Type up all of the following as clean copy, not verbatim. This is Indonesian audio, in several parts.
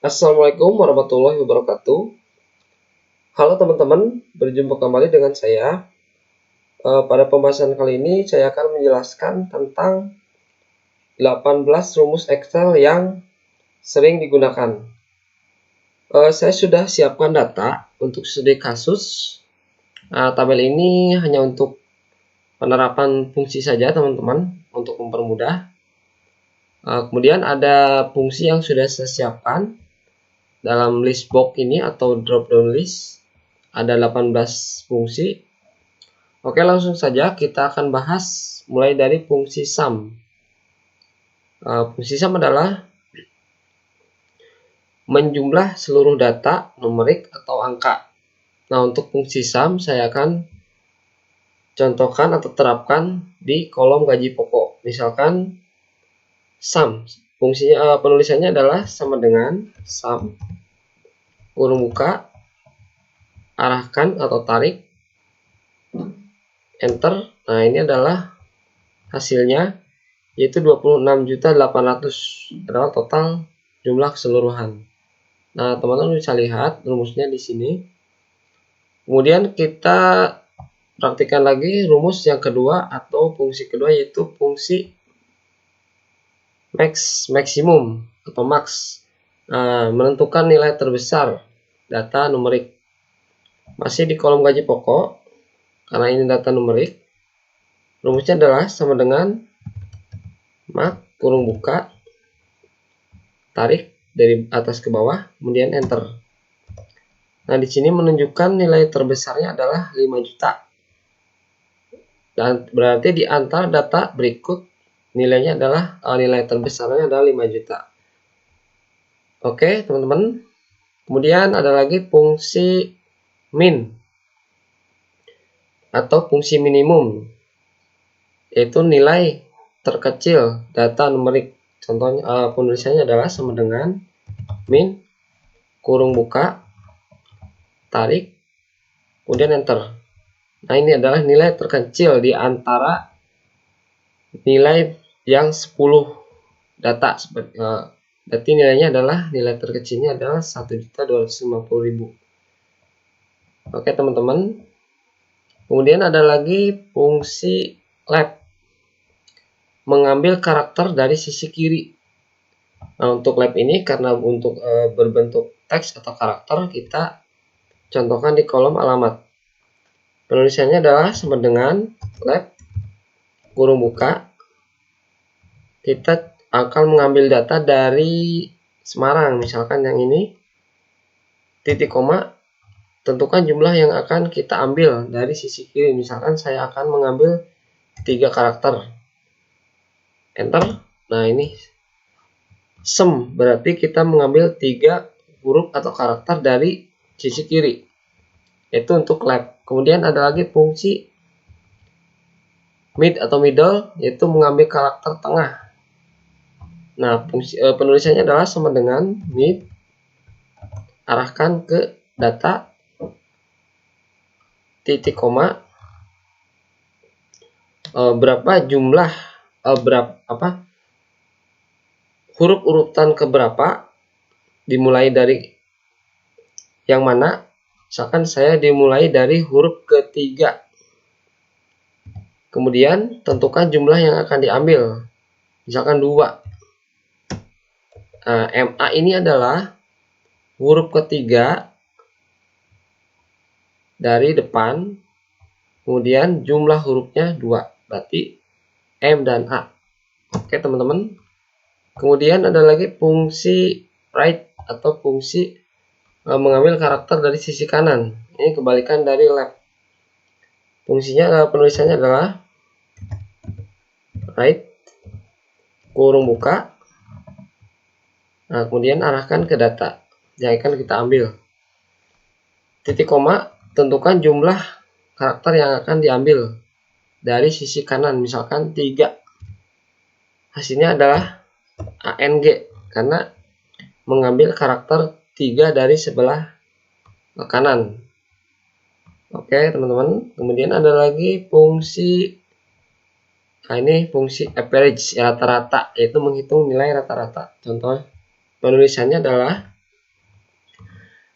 Assalamualaikum warahmatullahi wabarakatuh. Halo teman-teman, berjumpa kembali dengan saya. Pada pembahasan kali ini saya akan menjelaskan tentang 18 rumus Excel yang sering digunakan. Saya sudah siapkan data untuk studi kasus. Tabel ini hanya untuk penerapan fungsi saja teman-teman, untuk mempermudah. Kemudian ada fungsi yang sudah saya siapkan dalam list box ini atau drop down list. Ada 18 fungsi. Oke, langsung saja kita akan bahas mulai dari fungsi sum. Fungsi sum adalah menjumlah seluruh data numerik atau angka. Nah, untuk fungsi sum saya akan contohkan atau terapkan di kolom gaji pokok. Misalkan sum, fungsinya penulisannya adalah sama dengan sum kurung buka, arahkan atau tarik, enter. Nah, ini adalah hasilnya, yaitu 26.800 adalah total jumlah keseluruhan. Nah, teman-teman bisa lihat rumusnya di sini. Kemudian kita praktikkan lagi rumus yang kedua atau fungsi kedua, yaitu fungsi maksimum atau max. Menentukan nilai terbesar data numerik. Masih di kolom gaji pokok, karena ini data numerik. Rumusnya adalah sama dengan max kurung buka, tarik dari atas ke bawah, kemudian enter. Nah, di sini menunjukkan nilai terbesarnya adalah 5 juta. Dan berarti di antara data berikut nilainya adalah nilai terbesarnya adalah 5 juta. Oke, teman-teman. Kemudian ada lagi fungsi min atau fungsi minimum, yaitu nilai terkecil data numerik. Contohnya penulisannya adalah sama dengan min kurung buka, tarik, kemudian enter. Nah, ini adalah nilai terkecil di antara nilai yang 10 data. Berarti nilainya adalah, nilai terkecilnya adalah 1.250.000. Oke teman-teman. Kemudian ada lagi fungsi left, mengambil karakter dari sisi kiri. Nah, untuk left ini karena untuk berbentuk teks atau karakter, kita contohkan di kolom alamat. Penulisannya adalah sama dengan left kurung buka. Kita akan mengambil data dari Semarang, misalkan yang ini, titik koma, tentukan jumlah yang akan kita ambil dari sisi kiri. Misalkan saya akan mengambil 3 karakter, enter. Nah, ini sum, berarti kita mengambil 3 huruf atau karakter dari sisi kiri, itu untuk left. Kemudian ada lagi fungsi mid atau middle, yaitu mengambil karakter tengah. Nah, penulisannya adalah sama dengan mid, arahkan ke data, titik koma, berapa jumlah huruf urutan keberapa, dimulai dari yang mana. Misalkan saya dimulai dari huruf ketiga. Kemudian tentukan jumlah yang akan diambil, misalkan 2. MA ini adalah huruf ketiga dari depan, kemudian jumlah hurufnya 2, berarti M dan A. Oke teman-teman. Kemudian ada lagi fungsi right atau fungsi mengambil karakter dari sisi kanan. Ini kebalikan dari left. Fungsinya penulisannya adalah right kurung buka. Nah, kemudian arahkan ke data yang akan kita ambil. Titik koma, tentukan jumlah karakter yang akan diambil dari sisi kanan, misalkan 3. Hasilnya adalah ANG karena mengambil karakter 3 dari sebelah kanan. Oke teman-teman. Kemudian ada lagi fungsi, ini fungsi average, rata-rata, yaitu menghitung nilai rata-rata. Contoh penulisannya adalah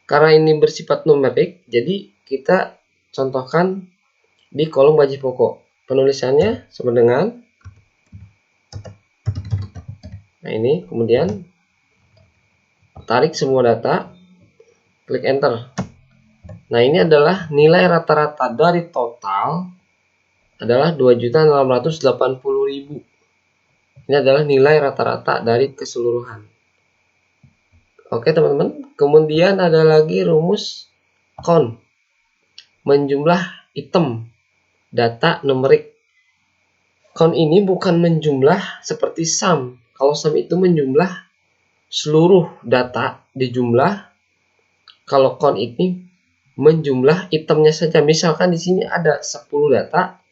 Karena ini bersifat numerik, jadi kita contohkan di kolom gaji pokok. Penulisannya sama dengan, nah ini, kemudian tarik semua data, klik enter. Nah ini adalah nilai rata-rata dari total adalah 2.680.000. Ini adalah nilai rata-rata dari keseluruhan. Oke teman-teman, kemudian ada lagi rumus count, menjumlah item data numerik. Count ini bukan menjumlah seperti sum. Kalau sum itu menjumlah seluruh data dijumlah. Kalau count ini menjumlah itemnya saja. Misalkan di sini ada 10 data,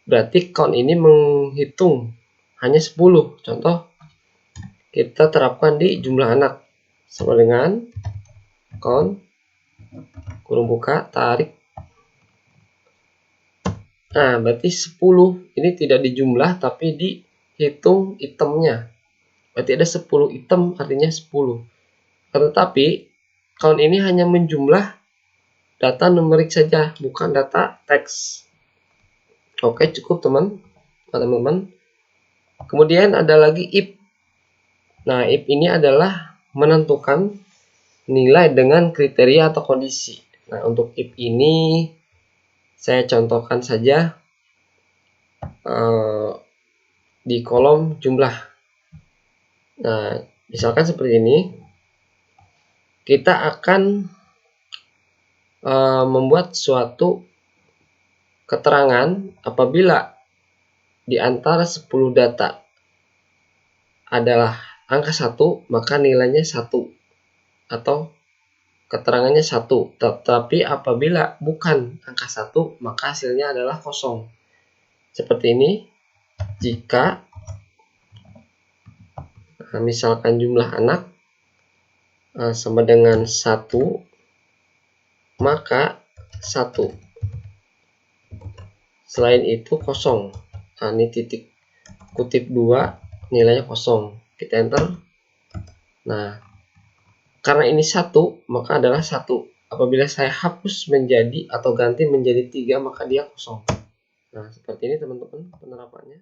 berarti count ini menghitung hanya 10. Contoh, kita terapkan di jumlah anak. Sama dengan count, kurung buka, tarik. Nah, berarti 10 ini tidak dijumlah tapi dihitung itemnya. Berarti ada 10 item, artinya 10. Tetapi count ini hanya menjumlah data numerik saja, bukan data teks. Oke, cukup teman-teman. Kemudian ada lagi if. Nah, if ini adalah menentukan nilai dengan kriteria atau kondisi. Nah, untuk if ini saya contohkan saja di kolom jumlah. Nah, misalkan seperti ini, kita akan membuat suatu keterangan apabila di antara 10 data adalah angka 1, maka nilainya 1 atau keterangannya 1. Tetapi apabila bukan angka 1, maka hasilnya adalah kosong. Seperti ini, jika misalkan jumlah anak sama dengan 1, maka 1. Selain itu kosong. Nah, ini titik kutip 2, nilainya kosong. Kita enter. Nah, karena ini 1, maka adalah 1. Apabila saya hapus menjadi atau ganti menjadi 3, maka dia kosong. Nah, seperti ini teman-teman penerapannya.